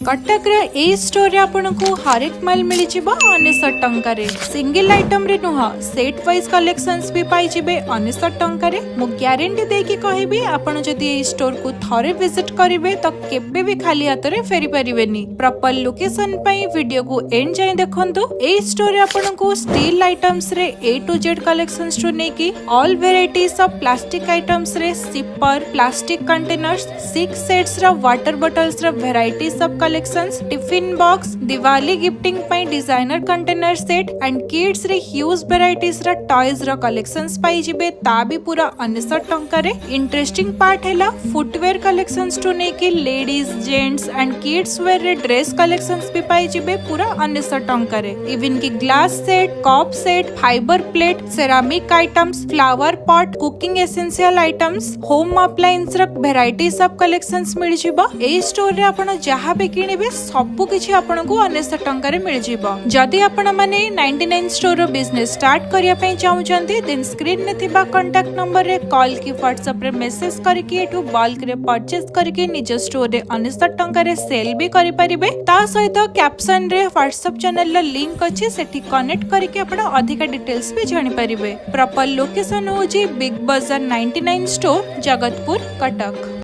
कटक ए store रे आपनको हर एक माल मिल जिवो 1900 टंका रे। सिंगल आइटम रे नुह सेट वाइज कलेक्शंस भी पाई जिबे 1900 टंका रे। मु गारंटी दे कि कहबी आपण जदी ए स्टोर को थरे विजिट करिवे तो केबे भी खाली हाथ रे फेरी परिबेनी। प्रॉपर लोकेशन पई वीडियो को एंड जाय देखंतु। ए स्टोर रे आपनको स्टील आइटम्स रे A to Z कलेक्शंस टू ने की all varieties of plastic items रे सिपर प्लास्टिक कंटेनर्स 6 सेट्स रा वाटर बॉटल्स रा varieties of collections tiffin box Diwali gifting पई designer container set and kids रे ह्यूज वेराइटीज रा टॉयज रा कलेक्शंस पाई जिबे ता भी पूरा 1900 टंका रे। इंटरेस्टिंग पार्ट हैला फुटवेयर कलेक्शंस टू ने की ladies gents and kids where रे ड्रेस कलेक्शंस भी पाई जिबे पूरा 1900 टंका रे। इवन की glass set cup set fibre plate ceramic items flower pot cooking essential items home appliance रा वेराइटीज ऑफ कलेक्शंस मिल जिवो। ए स्टोर रे आपण जहां भी किनिबे सब किछि आपनको 1900 टंका रे मिल जिवो। जदि आपण माने 99 स्टोर रो बिजनेस स्टार्ट करिया पई चाहुचंती देन स्क्रीन ने थिबा कांटेक्ट नंबर रे कॉल की व्हाट्सएप रे मेसेज करके एठू बल्क रे परचेज करके निज स्टोर रे 1900 टंका रे सेल भी करि परिबे। ता सहित कैप्शन रे व्हाट्सएप चैनल ला लिंक अछि सेठी कनेक्ट करके आपण अधिक डिटेल्स भी जानि परिबे। प्रॉपर लोकेशन होजी बिग बाजार 99 स्टोर जगतपुर कटक।